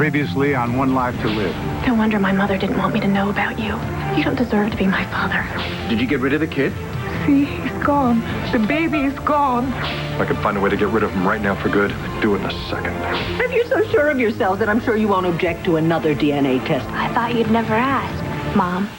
Previously on One Life to Live. No wonder my mother didn't want me to know about you. You don't deserve to be my father. Did you get rid of the kid? See, he's gone. The baby is gone. If I could find a way to get rid of him right now for good, I'd do it in a second. If you're so sure of yourself, then I'm sure you won't object to another DNA test. I thought you'd never ask, Mom.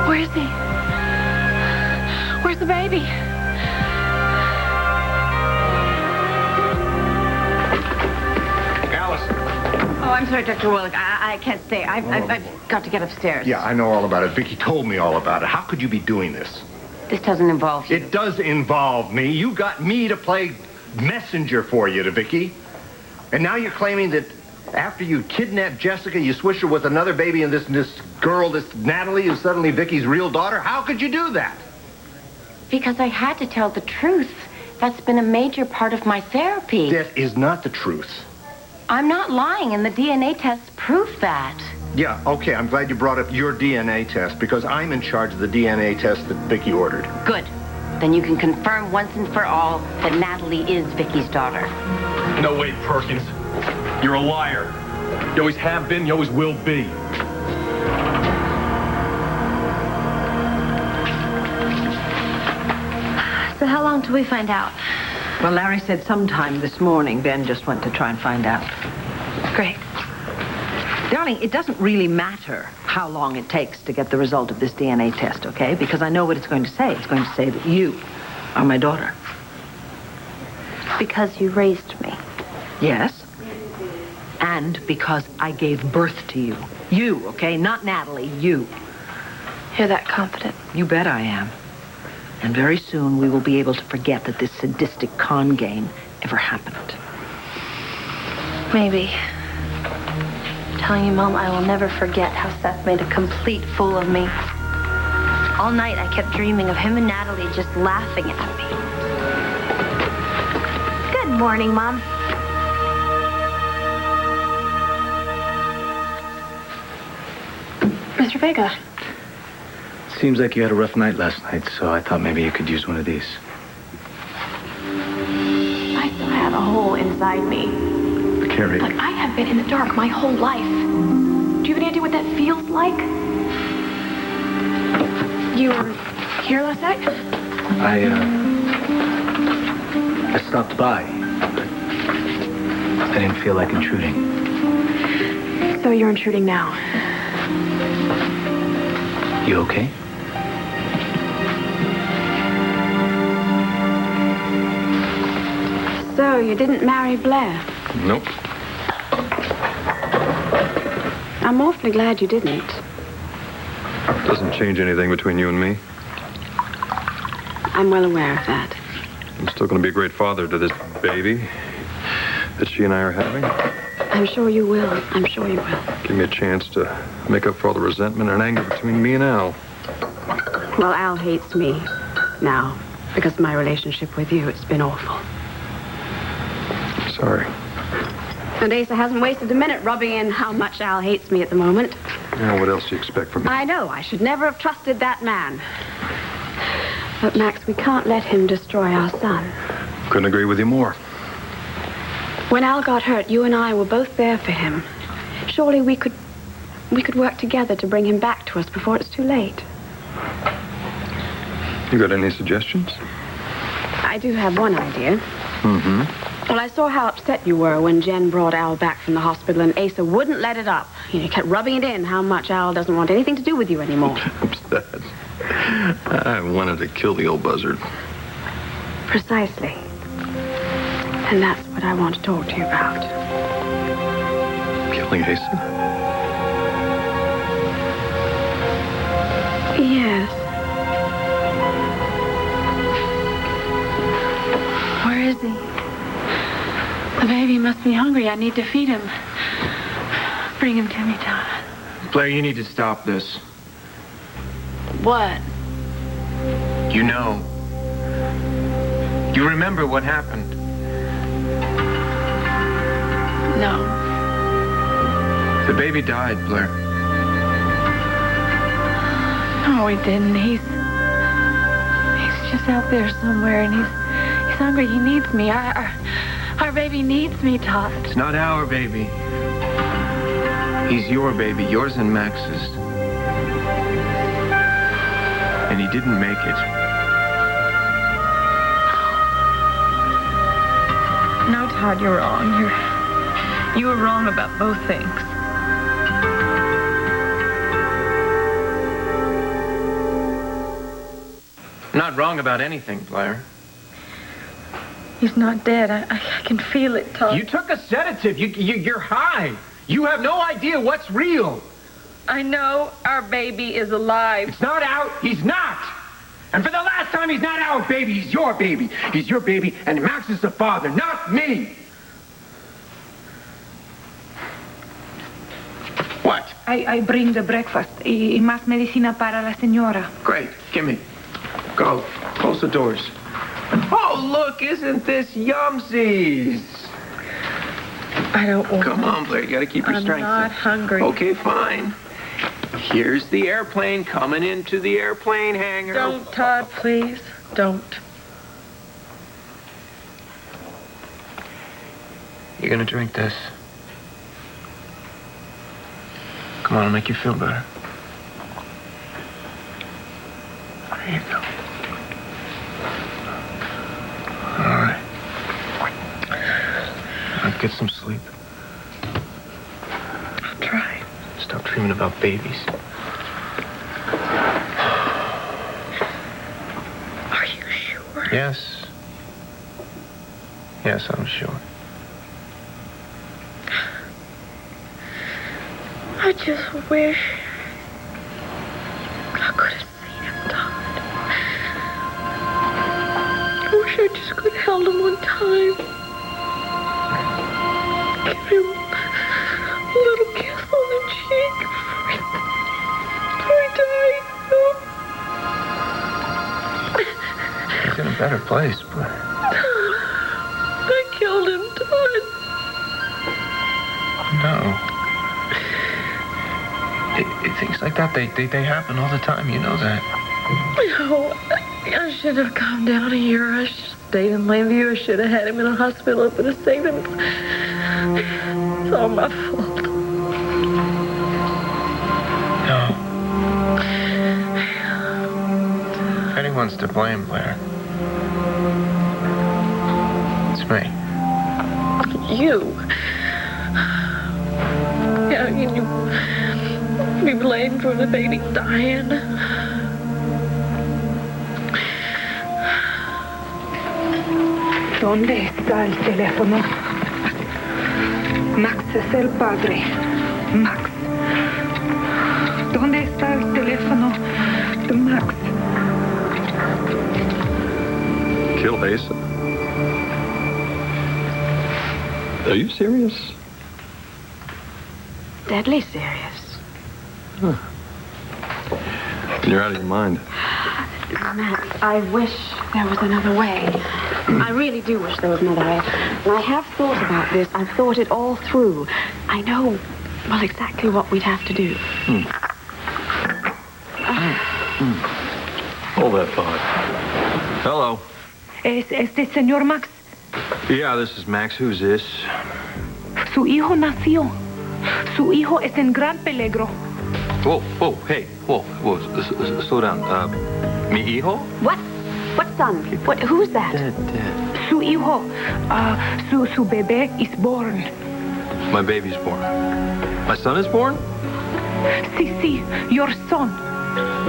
Where is he? Where's the baby? Alice. Oh, I'm sorry, Dr. Willick. I can't stay. I've got to get upstairs. Yeah, I know all about it. Vicky told me all about it. How could you be doing this? This doesn't involve you. It does involve me. You got me to play messenger for you to Vicky. And now you're claiming that after you kidnapped Jessica, you swish her with another baby and this girl, this Natalie, is suddenly Vicky's real daughter? How could you do that? Because I had to tell the truth. That's been a major part of my therapy. That is not the truth. I'm not lying, and the DNA tests prove that. Yeah, okay, I'm glad you brought up your DNA test because I'm in charge of the DNA test that Vicky ordered. Good. Then you can confirm once and for all that Natalie is Vicky's daughter. No way, Perkins. You're a liar. You always have been, you always will be. So how long till we find out? Well, Larry said sometime this morning. Ben just went to try and find out. Great. Darling, it doesn't really matter how long it takes to get the result of this DNA test, okay? Because I know what it's going to say. It's going to say that you are my daughter. Because you raised me. Yes. And because I gave birth to you. You, okay? Not Natalie, you. You're that confident. You bet I am. And very soon we will be able to forget that this sadistic con game ever happened. Maybe. I'm telling you, Mom, I will never forget how Seth made a complete fool of me. All night I kept dreaming of him and Natalie just laughing at me. Good morning, Mom. Mr. Vega. Seems like you had a rough night last night, so I thought maybe you could use one of these. I still have a hole inside me. Carrie. Like I have been in the dark my whole life. Do you have any idea what that feels like? You were here last night? I stopped by. I didn't feel like intruding. So you're intruding now. You okay? So you didn't marry Blair? Nope. I'm awfully glad you didn't. Doesn't change anything between you and me. I'm well aware of that. I'm still going to be a great father to this baby that she and I are having. I'm sure you will. I'm sure you will. Give me a chance to make up for all the resentment and anger between me and Al. Well, Al hates me now because of my relationship with you. It's been awful. Sorry. And Asa hasn't wasted a minute rubbing in how much Al hates me at the moment. Now, what else do you expect from me? I know. I should never have trusted that man. But, Max, we can't let him destroy our son. Couldn't agree with you more. When Al got hurt, you and I were both there for him. Surely we could work together to bring him back to us before it's too late. You got any suggestions? I do have one idea. Mm-hmm. Well, I saw how upset you were when Jen brought Al back from the hospital and Asa wouldn't let it up. You kept rubbing it in how much Al doesn't want anything to do with you anymore. Upset. I wanted to kill the old buzzard. Precisely. And that's what I want to talk to you about. Killing Asa? Yes. Where is he? The baby must be hungry. I need to feed him. Bring him to me, Todd. Blair, you need to stop this. What? You know. You remember what happened? No. The baby died, Blair. No, he didn't. He's just out there somewhere, and he's hungry. He needs me. Our baby needs me, Todd. It's not our baby. He's your baby, yours and Max's. And he didn't make it. No, Todd, you're wrong. You were wrong about both things. I'm not wrong about anything, Blair. He's not dead. I can feel it, Todd. You took a sedative. You're high. You have no idea what's real. I know our baby is alive. It's not out. He's not. And for the last time, he's not our baby. He's your baby. He's your baby, and Max is the father, not me. What? I bring the breakfast y más medicina para la señora. Great. Give me. Go. Close the doors. Oh, look, isn't this yumsies? I don't want Come on, Blair, you gotta keep your strength. I'm not hungry. Okay, fine. Here's the airplane coming into the airplane hangar. Don't, Todd, please. Don't. You're gonna drink this. Come on, it'll make you feel better. There you go. All right. Now get some sleep. I'll try. Stop dreaming about babies. Are you sure? Yes. Yes, I'm sure. I just wish I could have seen him, Todd. I wish I just could have held him one time. Give him a little kiss on the cheek before he died. He's in a better place, but... I killed him, Todd. No. Things like that, they happen all the time. You know that. No, I should have come down here. I should have stayed in Lakeview. I should have had him in a hospital. I could have saved him. It's all my fault. No. If anyone's to blame, Blair, it's me. You? How can you be blamed for the baby dying? ¿Dónde está el teléfono? Max es el padre. Max. ¿Dónde está el teléfono de Max? Kill Asa? Are you serious? Deadly serious. Huh. You're out of your mind. Max, I wish there was another way. I really do wish there was another way. And I have thought about this. I've thought it all through. I know, well, exactly what we'd have to do. Hold that thought. Hello. ¿Es este señor Max? Yeah, this is Max. Who's this? Su hijo nació. Su hijo es en gran peligro. Whoa, hey, whoa, slow down. Mi hijo? What? What son? Who's that? Dead. Su hijo, su bebé is born. My baby's born. My son is born? Sí, your son.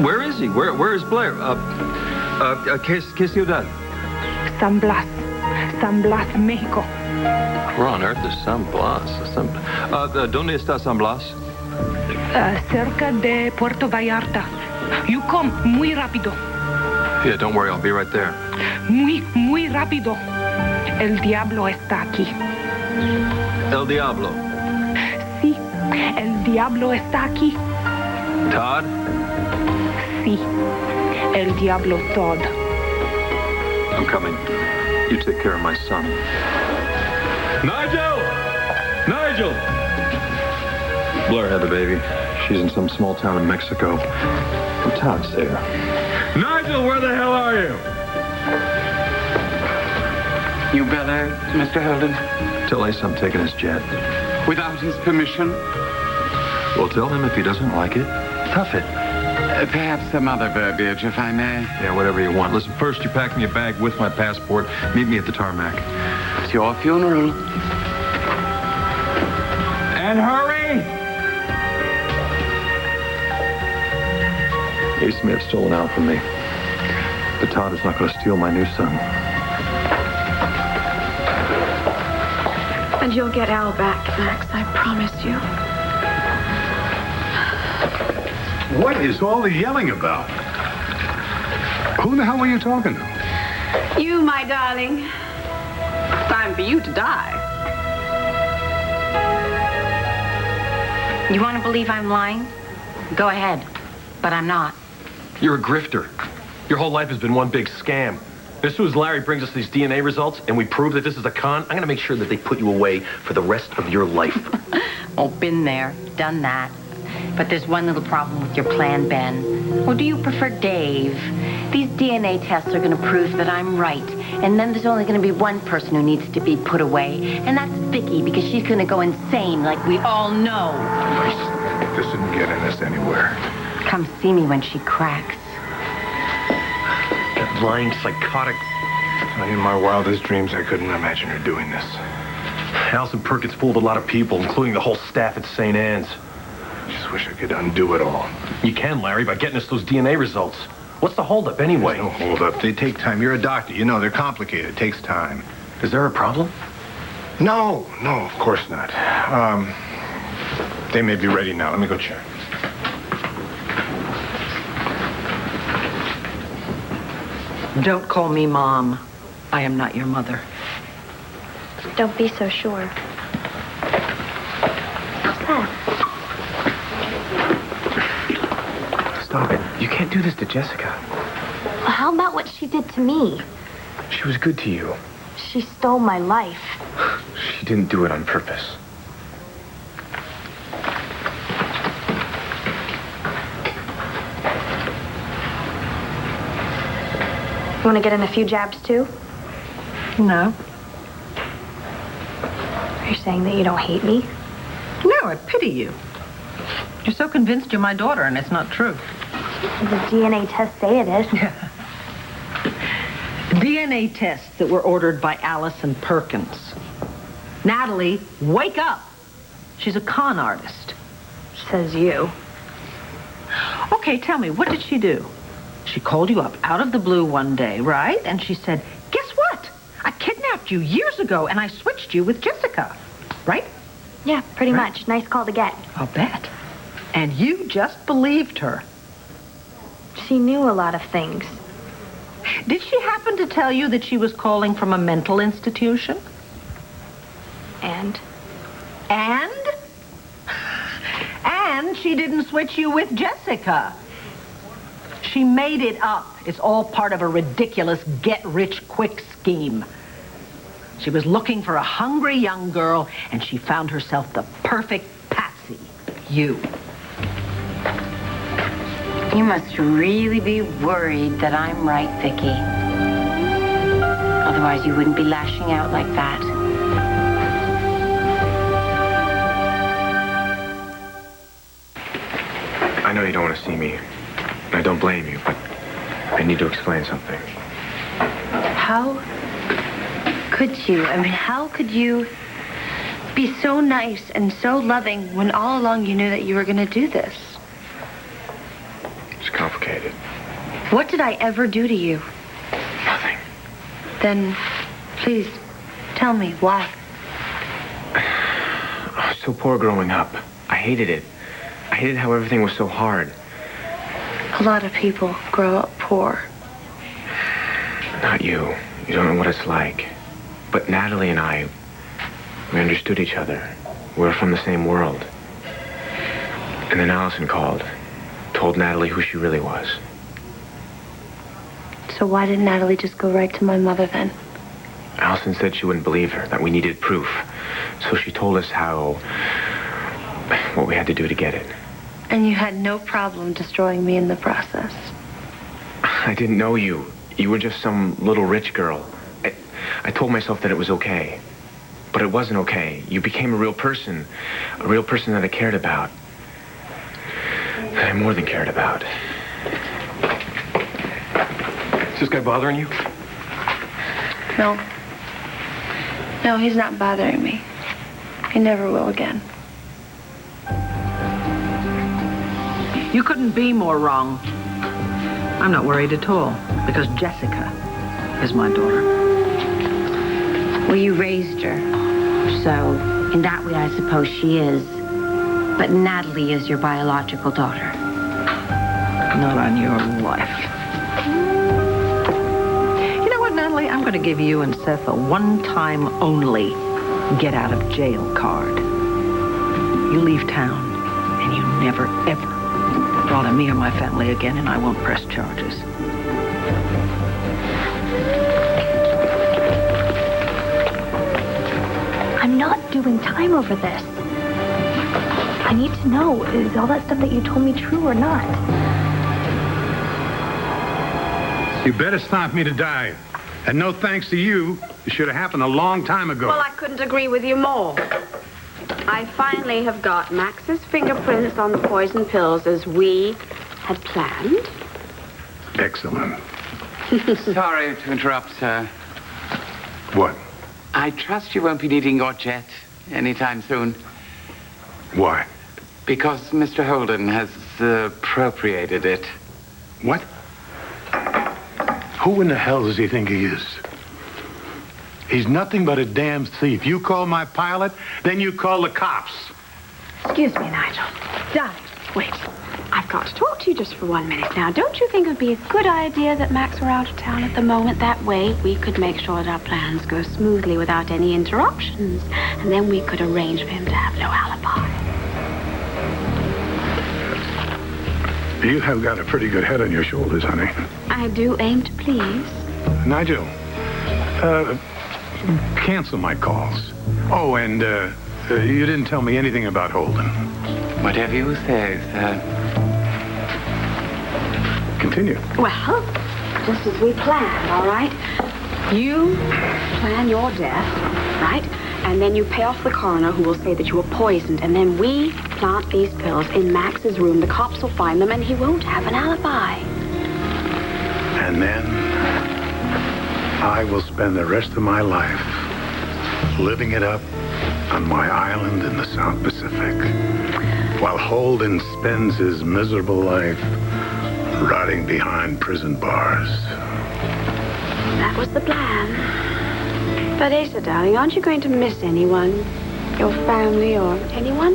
Where is he? Where is Blair? ¿Qué ciudad? San Blas, México. Where on earth is San Blas? ¿Dónde está San Blas? Cerca de Puerto Vallarta. You come muy rápido. Yeah, don't worry, I'll be right there. Muy rápido. El diablo está aquí. El Diablo. Sí, el diablo está aquí. Todd? Sí, el diablo Todd. I'm coming. You take care of my son. Nigel! Blair had the baby. She's in some small town in Mexico. And Todd's there. Nigel, where the hell are you? You better, Mr. Holden. Tell Ace I'm taking his jet. Without his permission? Well, tell him if he doesn't like it, tough it. Perhaps some other verbiage, if I may. Yeah, whatever you want. Listen, first you pack me a bag with my passport. Meet me at the tarmac. It's your funeral. And hurry! Ace may have stolen Al from me, but Todd is not going to steal my new son. And you'll get Al back, Max, I promise you. What is all the yelling about? Who the hell were you talking to? You, my darling. Time for you to die. You want to believe I'm lying? Go ahead. But I'm not. You're a grifter. Your whole life has been one big scam. As soon as Larry brings us these DNA results and we prove that this is a con, I'm going to make sure that they put you away for the rest of your life. Oh, been there, done that. But there's one little problem with your plan, Ben. Or do you prefer Dave? These DNA tests are going to prove that I'm right. And then there's only going to be one person who needs to be put away. And that's Vicky, because she's going to go insane like we all know. This isn't getting us anywhere. Come see me when she cracks. That lying psychotic. In my wildest dreams, I couldn't imagine her doing this. Alison Perkins fooled a lot of people, including the whole staff at St. Anne's. Just wish I could undo it all. You can, Larry, by getting us those DNA results. What's the holdup anyway? There's no holdup. They take time. You're a doctor. You know, they're complicated. It takes time. Is there a problem? No, of course not. They may be ready now. Let me go check. Don't call me Mom. I am not your mother. Don't be so sure. What's that? Stop it. You can't do this to Jessica. How about what she did to me? She was good to you. She stole my life. She didn't do it on purpose. You want to get in a few jabs, too? No. Are you saying that you don't hate me? No, I pity you. You're so convinced you're my daughter, and it's not true. The DNA tests say it is. DNA tests that were ordered by Allison Perkins. Natalie, wake up! She's a con artist. Says you. Okay, tell me, what did she do? She called you up out of the blue one day, right? And she said, guess what? I kidnapped you years ago, and I switched you with Jessica, right? Yeah, pretty much. Nice call to get. I'll bet. And you just believed her. She knew a lot of things. Did she happen to tell you that she was calling from a mental institution? And? And she didn't switch you with Jessica. She made it up. It's all part of a ridiculous get-rich-quick scheme. She was looking for a hungry young girl, and she found herself the perfect patsy. You. You must really be worried that I'm right, Vicky. Otherwise, you wouldn't be lashing out like that. I know you don't want to see me. And I don't blame you, but I need to explain something. How could you? I mean, how could you be so nice and so loving when all along you knew that you were going to do this? It's complicated. What did I ever do to you? Nothing. Then, please, tell me why. I was so poor growing up. I hated it. I hated how everything was so hard. A lot of people grow up poor. Not you. You don't know what it's like. But Natalie and I, we understood each other. We were from the same world. And then Allison called, told Natalie who she really was. So why didn't Natalie just go right to my mother then? Allison said she wouldn't believe her, that we needed proof. So she told us what we had to do to get it. And you had no problem destroying me in the process. I didn't know you. You were just some little rich girl. I told myself that it was okay. But it wasn't okay. You became a real person that I cared about. That I more than cared about. Is this guy bothering you? No. No, he's not bothering me. He never will again. You couldn't be more wrong. I'm not worried at all, because Jessica is my daughter. Well, you raised her. So, in that way, I suppose she is. But Natalie is your biological daughter. Not on your life. You know what, Natalie? I'm going to give you and Seth a one-time only get-out-of-jail card. You leave town, and you never, ever bother me or my family again, and I won't press charges. I'm not doing time over this. I need to know, is all that stuff that you told me true or not? You better stop me to die. And no thanks to you, it should have happened a long time ago. Well, I couldn't agree with you more. I finally have got Max's fingerprints on the poison pills as we had planned. Excellent. Sorry to interrupt, sir. What? I trust you won't be needing your jet anytime soon. Why? Because Mr. Holden has appropriated it. What? Who in the hell does he think he is? He's nothing but a damn thief. You call my pilot, then you call the cops. Excuse me, Nigel. Darling, wait. I've got to talk to you just for 1 minute now. Don't you think it would be a good idea that Max were out of town at the moment? That way, we could make sure that our plans go smoothly without any interruptions. And then we could arrange for him to have no alibi. You have got a pretty good head on your shoulders, honey. I do aim to please. Nigel, cancel my calls. Oh, and you didn't tell me anything about Holden. Whatever you say, sir. Continue. Well, just as we planned, all right? You plan your death, right? And then you pay off the coroner who will say that you were poisoned. And then we plant these pills in Max's room. The cops will find them and he won't have an alibi. And then I will spend the rest of my life living it up on my island in the South Pacific, while Holden spends his miserable life rotting behind prison bars. That was the plan. But Asa, darling, aren't you going to miss anyone? Your family or anyone?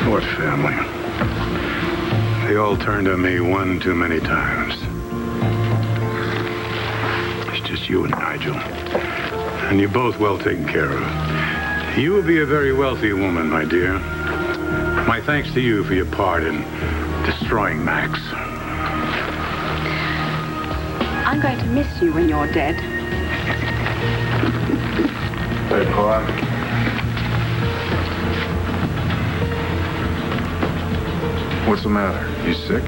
What family? They all turned on me one too many times. It's just you and Nigel. And you're both well taken care of. You will be a very wealthy woman, my dear. My thanks to you for your part in destroying Max. I'm going to miss you when you're dead. Hey, Paul. What's the matter? You sick?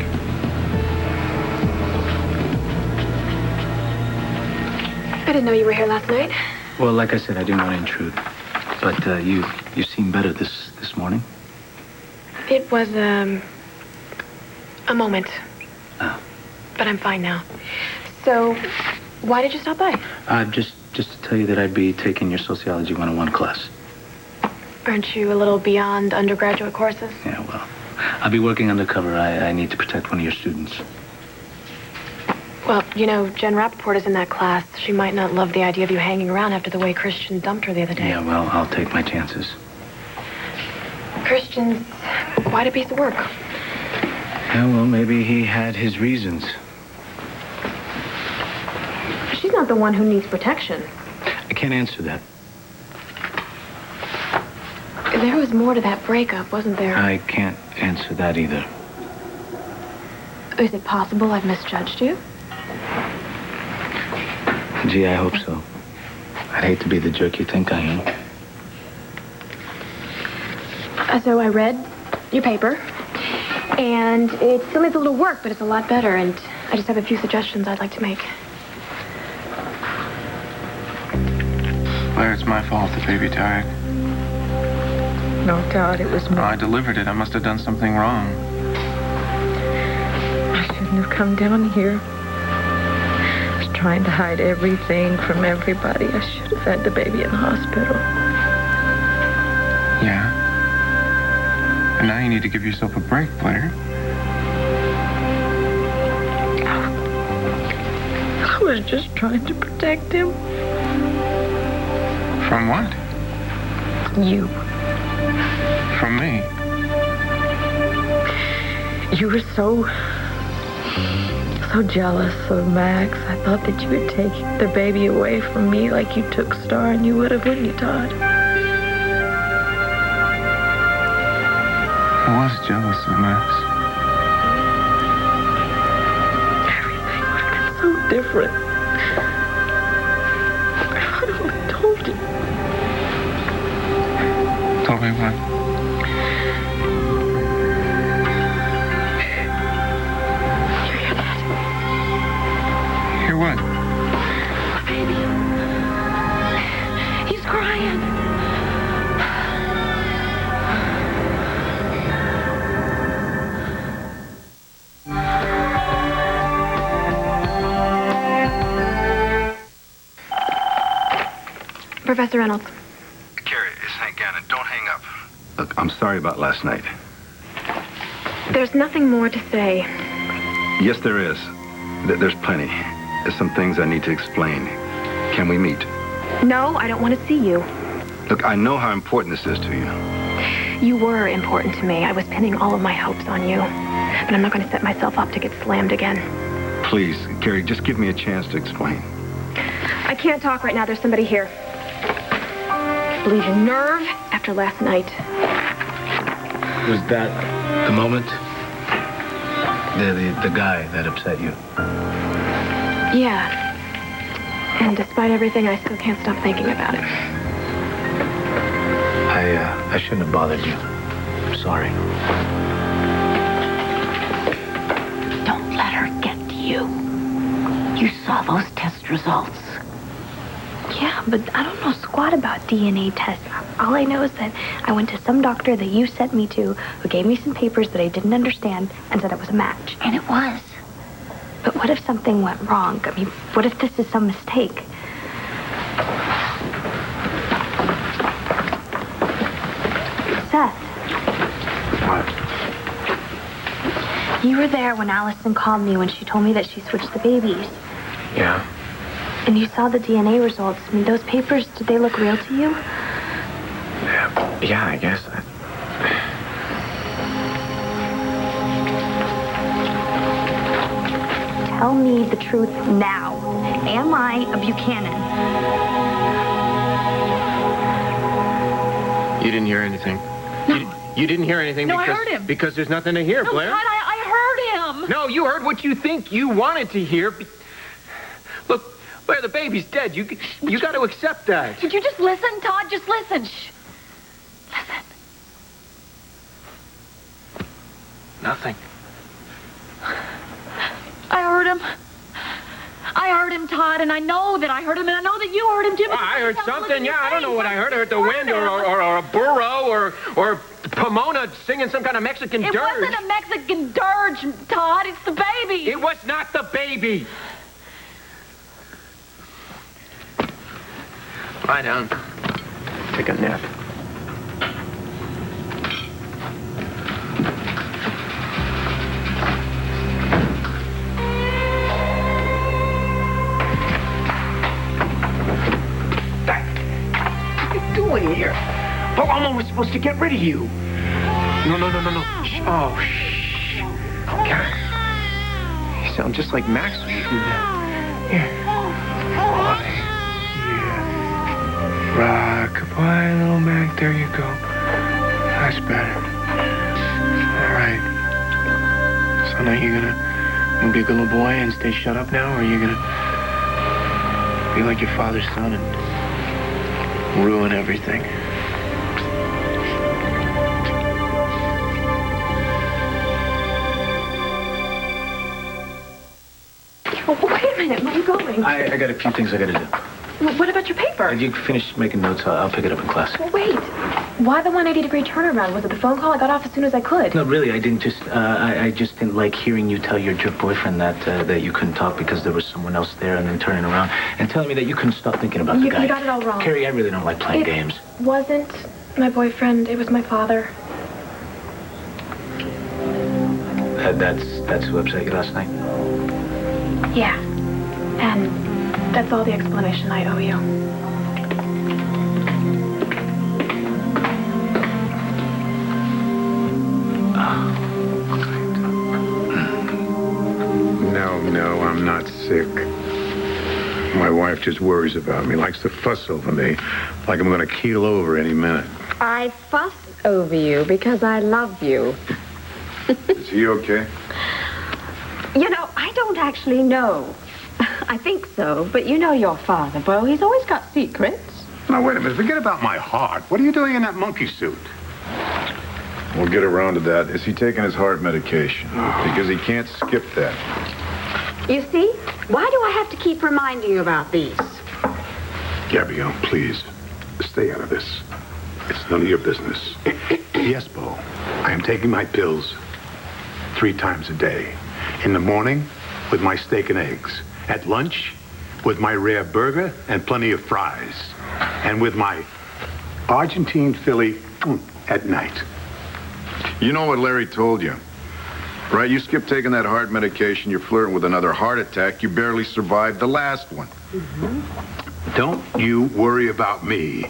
I didn't know you were here last night. Well, like I said, I didn't want to intrude. But you seem better this morning. It was, a moment. Oh. But I'm fine now. So, why did you stop by? Just to tell you that I'd be taking your Sociology 101 class. Aren't you a little beyond undergraduate courses? Yeah, well, I'll be working undercover. I need to protect one of your students. Well, you know, Jen Rappaport is in that class. She might not love the idea of you hanging around after the way Christian dumped her the other day. Yeah, well, I'll take my chances. Christian's quite a piece of work. Yeah, well, maybe he had his reasons. She's not the one who needs protection. I can't answer that. There was more to that breakup, wasn't there? I can't answer that either. Is it possible I've misjudged you? Gee, I hope so. I'd hate to be the jerk you think I am. So I read your paper, and it still needs a little work, but it's a lot better, and I just have a few suggestions I'd like to make. Blair, it's my fault the baby died. No, Todd, it was me. I delivered it. I must have done something wrong. I shouldn't have come down here. I was trying to hide everything from everybody. I should have had the baby in the hospital. Yeah. And now you need to give yourself a break, Blair. I was just trying to protect him. From what? You. From me? You were so jealous of Max. I thought that you would take the baby away from me like you took Star, and you would have, wouldn't you, Todd? I was jealous of Max. Everything would have been so different. If I'd only told you. Told me what? Hear what? Baby. He's crying. Professor Reynolds. Carrie, it's Hank Gannon. Don't hang up. Look, I'm sorry about last night. There's nothing more to say. Yes, there is. There's plenty. There's some things I need to explain. Can we meet? No, I don't want to see you. Look, I know how important this is to you. You were important to me. I was pinning all of my hopes on you. But I'm not going to set myself up to get slammed again. Please, Carrie, just give me a chance to explain. I can't talk right now. There's somebody here. Believe your nerve after last night. Was that the moment? The guy that upset you? Yeah. And despite everything, I still can't stop thinking about it. I shouldn't have bothered you. I'm sorry. Don't let her get to you. You saw those test results. Yeah, but I don't know squat about DNA tests. All I know is that I went to some doctor that you sent me to who gave me some papers that I didn't understand and said it was a match. And it was. But what if something went wrong? I mean, what if this is some mistake? Seth. What? You were there when Allison called me when she told me that she switched the babies. Yeah. And you saw the DNA results. I mean, those papers, did they look real to you? Yeah, I guess. Tell me the truth now. Am I a Buchanan? You didn't hear anything. No. You didn't hear anything No, because, I heard him. Because there's nothing to hear, No, Blair. Todd, I heard him. No, you heard what you think you wanted to hear. Look, Blair, the baby's dead. You got to accept that. Did you just listen, Todd? Just listen. Shh. Listen. Nothing. I heard him. I heard him, Todd, and I know that I heard him, and I know that you heard him, too. I heard something. Yeah, I don't know what I heard. I heard the wind or a burro or Pomona singing some kind of Mexican dirge. It wasn't a Mexican dirge, Todd. It's the baby. It was not the baby. Lie down. Take a nap. What are you doing here? How long am I supposed to get rid of you? No. Shh. Oh, shh. God. You sound just like Max when you do that. Here. Boy. Yeah. Rock-a-bye, little Mac. There you go. That's better. All right. So now you're gonna be a good little boy and stay shut up now, or are you gonna be like your father's son and ruin everything? Oh, wait a minute. Where are you going? I got a few things I got to do. What about your paper? You finish making notes, I'll pick it up in class. Well, wait. Why the 180-degree turnaround? Was it the phone call? I got off as soon as I could. No, really, I didn't just, I just didn't like hearing you tell your jerk boyfriend that you couldn't talk because there was someone else there and then turning around and telling me that you couldn't stop thinking about the guy. You got it all wrong. Carrie, I really don't like playing games. Wasn't my boyfriend. It was my father. That's who upset you last night? Yeah. And that's all the explanation I owe you. No, I'm not sick. My wife just worries about me, likes to fuss over me, like I'm going to keel over any minute. I fuss over you because I love you. Is he okay? You know, I don't actually know. I think so, but you know your father, Bo. He's always got secrets. Now, wait a minute. Forget about my heart. What are you doing in that monkey suit? We'll get around to that. Is he taking his heart medication? Because he can't skip that. You see? Why do I have to keep reminding you about these? Gabrielle, please, stay out of this. It's none of your business. Yes, Bo, I am taking my pills 3 times a day. In the morning, with my steak and eggs. At lunch, with my rare burger and plenty of fries. And with my Argentine Philly at night. You know what Larry told you, right? You skip taking that heart medication, you're flirting with another heart attack. You barely survived the last one. Mm-hmm. Don't you worry about me.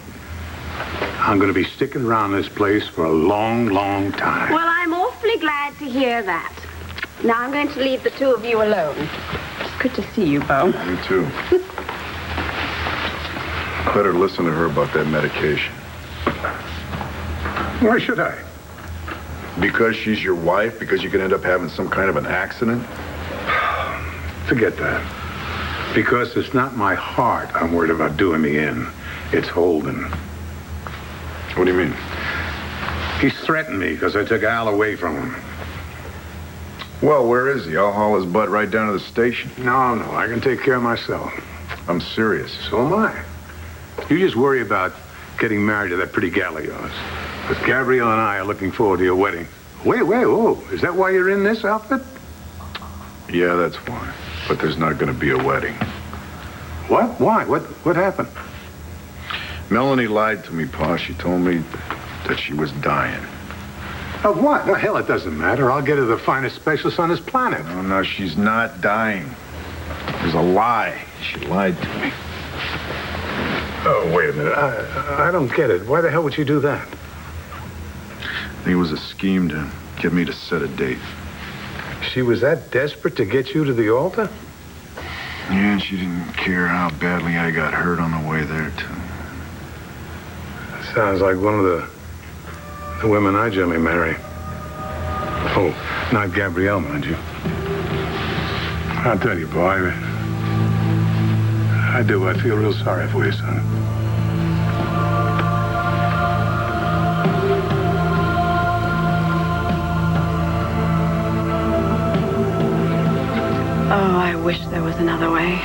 I'm going to be sticking around this place for a long, long time. Well, I'm awfully glad to hear that. Now I'm going to leave the two of you alone. It's good to see you, Bo. You too. Better listen to her about that medication. Why should I? Because she's your wife? Because you could end up having some kind of an accident? Forget that. Because it's not my heart I'm worried about doing me in. It's Holden. What do you mean? He threatened me because I took Al away from him. Well, where is he? I'll haul his butt right down to the station. No, I can take care of myself. I'm serious. So am I. You just worry about getting married to that pretty gal of yours. But Gabrielle and I are looking forward to your wedding. Wait, whoa. Is that why you're in this outfit? Yeah, that's why. But there's not going to be a wedding. What? Why? What happened? Melanie lied to me, Pa. She told me that she was dying. Of what? Well, hell, it doesn't matter. I'll get her the finest specialist on this planet. No, she's not dying. It was a lie. She lied to me. Oh, wait a minute. I don't get it. Why the hell would she do that? I think it was a scheme to get me to set a date. She was that desperate to get you to the altar? Yeah, and she didn't care how badly I got hurt on the way there, too. Sounds like one of the women I generally marry. Oh, not Gabrielle, mind you. I'll tell you, boy, I do. I feel real sorry for you, son. Oh, I wish there was another way.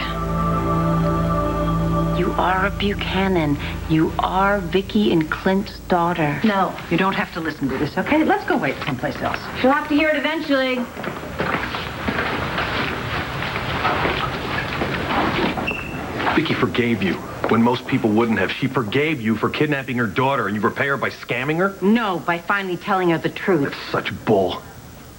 You are a Buchanan. You are Vicky and Clint's daughter. No, you don't have to listen to this, okay? Let's go wait someplace else. She'll have to hear it eventually. Vicky forgave you when most people wouldn't have. She forgave you for kidnapping her daughter, and you repay her by scamming her? No, by finally telling her the truth. That's such bull.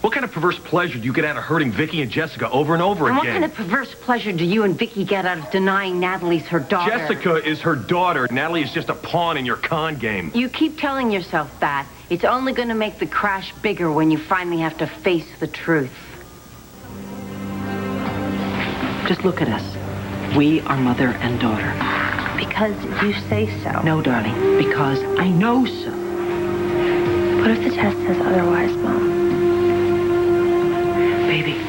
What kind of perverse pleasure do you get out of hurting Vicky and Jessica over and over And again? what kind of perverse pleasure do you and Vicky get out of denying Natalie's her daughter? Jessica is her daughter. Natalie is just a pawn in your con game. You keep telling yourself that. It's only going to make the crash bigger when you finally have to face the truth. Just look at us. We are mother and daughter. Because you say so. No, darling, because I know so. What if the test says otherwise, Mom? Baby,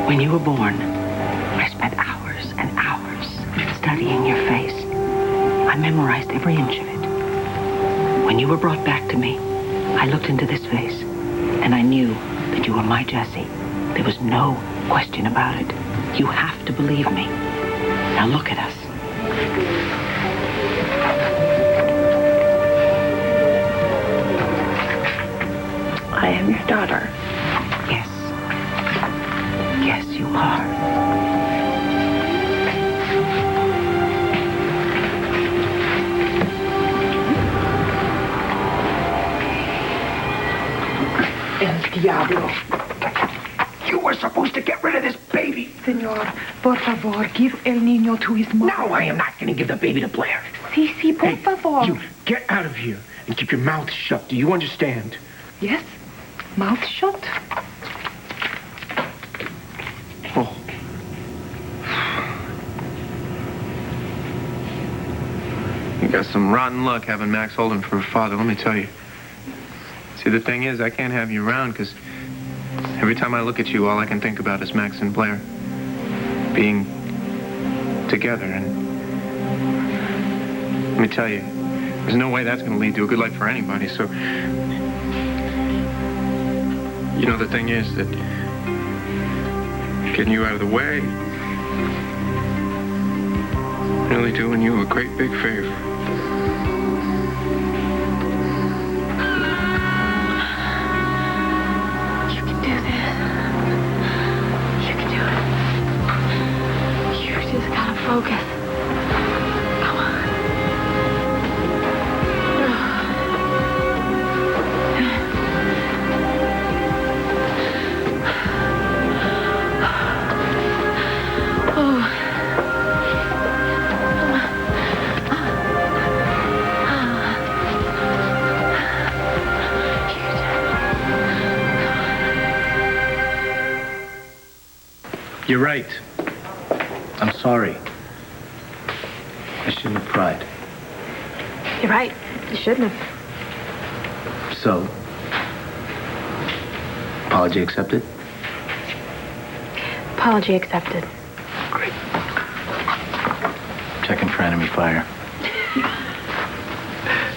when you were born, I spent hours and hours studying your face. I memorized every inch of it. When you were brought back to me, I looked into this face, and I knew that you were my Jessie. There was no question about it. You have to believe me. Now look at us. I am your daughter. Yes. Yes, you are. El diablo. You were supposed to get rid of this baby. Señor, por favor, give el niño to his mother. No, I am not going to give the baby to Blair. Sí, por favor. You get out of here and keep your mouth shut. Do you understand? Yes, mouth shut. Oh. You got some rotten luck having Max Holden for a father, let me tell you. See, the thing is, I can't have you around because every time I look at you, all I can think about is Max and Blair being together. And let me tell you, there's no way that's going to lead to a good life for anybody. So, you know, the thing is that getting you out of the way, really doing you a great big favor. Focus. Come on. You're right. I'm sorry. I shouldn't have cried. You're right. You shouldn't have. So, apology accepted? Apology accepted. Great. Checking for enemy fire.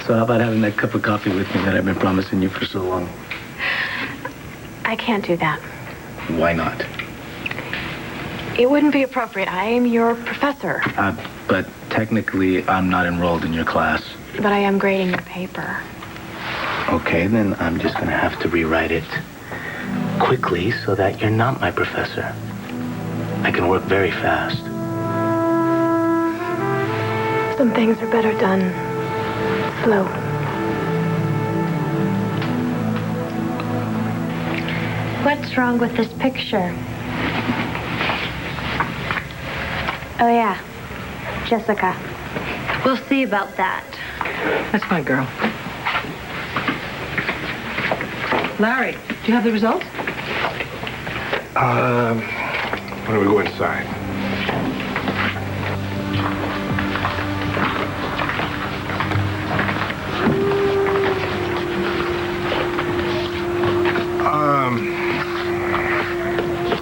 So how about having that cup of coffee with me that I've been promising you for so long? I can't do that. Why not? It wouldn't be appropriate. I am your professor. But technically, I'm not enrolled in your class. But I am grading your paper. Okay, then I'm just gonna have to rewrite it quickly so that you're not my professor. I can work very fast. Some things are better done slow. What's wrong with this picture? Oh, yeah. Jessica. We'll see about that. That's my girl. Larry, do you have the results? Why don't we go inside?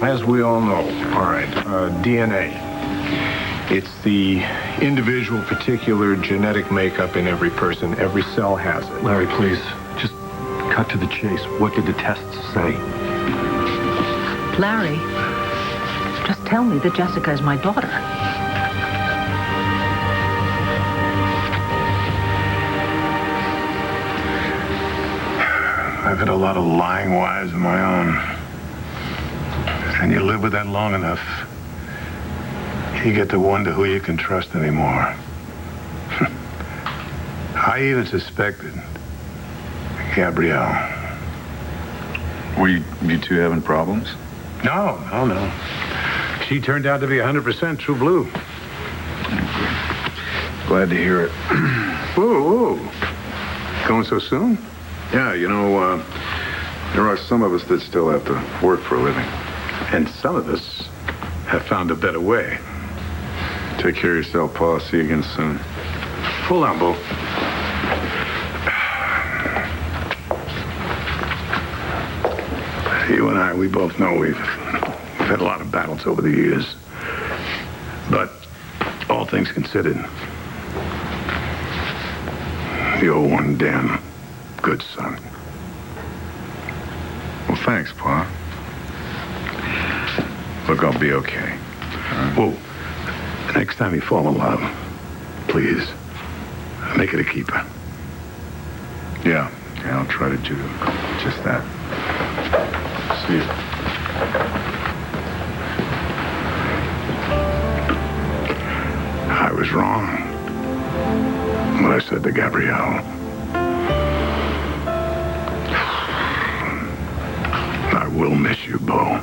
As we all know, all right, DNA. It's the individual particular genetic makeup in every person. Every cell has it. Larry, please, just cut to the chase. What did the tests say? Larry, just tell me that Jessica is my daughter. I've had a lot of lying wives of my own. And you live with that long enough, You get to wonder who you can trust anymore. I even suspected Gabrielle. Were you two having problems? No. She turned out to be 100% true blue. Glad to hear it. Whoa. Going so soon? Yeah, there are some of us that still have to work for a living. And some of us have found a better way. Take care of yourself, Pa. See you again soon. Hold on, Bo. You and I, we both know we've had a lot of battles over the years. But all things considered, you're one damn good son. Well, thanks, Pa. Look, I'll be okay. Whoa. Next time you fall in love, please, make it a keeper. Yeah, I'll try to do just that. See you. I was wrong when I said to Gabrielle, I will miss you, Bo.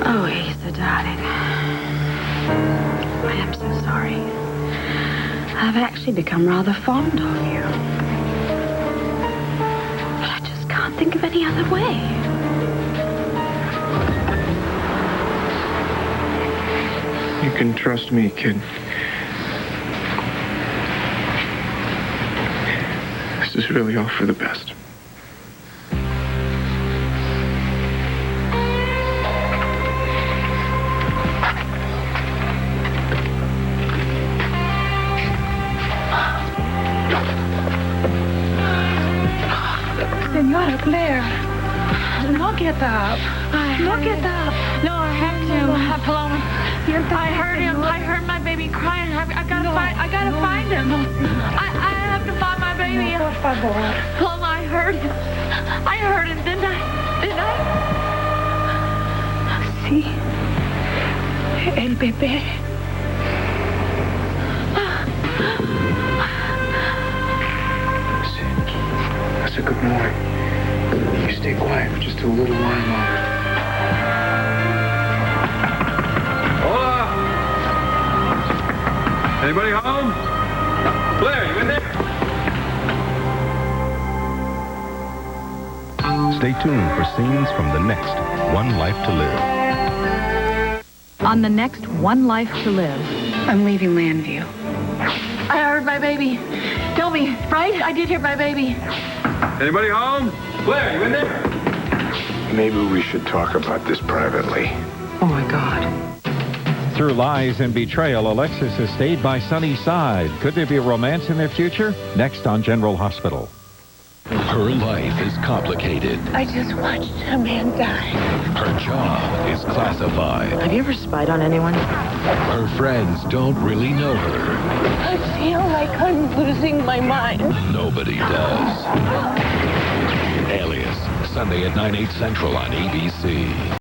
Oh, Asa, darling. I am so sorry. I've actually become rather fond of you. But I just can't think of any other way. You can trust me, kid. This is really all for the best. Senora Blair, no get up. No get up. No, I have to. Paloma, I heard him. I heard my baby crying. I gotta find him. I have to find my baby. Por favor. Paloma, I heard him. I heard him, didn't I? Sí. El bebé. That's a good boy. You stay quiet for just a little while longer. Hola! Anybody home? Blair, you in there? Stay tuned for scenes from the next One Life to Live. On the next One Life to Live. I'm leaving Landview. I heard my baby. Tell me, right? I did hear my baby. Anybody home? Blair, you in there? Maybe we should talk about this privately. Oh, my God. Through lies and betrayal, Alexis has stayed by Sonny's side. Could there be a romance in their future? Next on General Hospital. Her life is complicated. I just watched a man die. Her job is classified. Have you ever spied on anyone? Her friends don't really know her. I feel like I'm losing my mind. Nobody does. Alias, Sunday at 9/8 Central on ABC.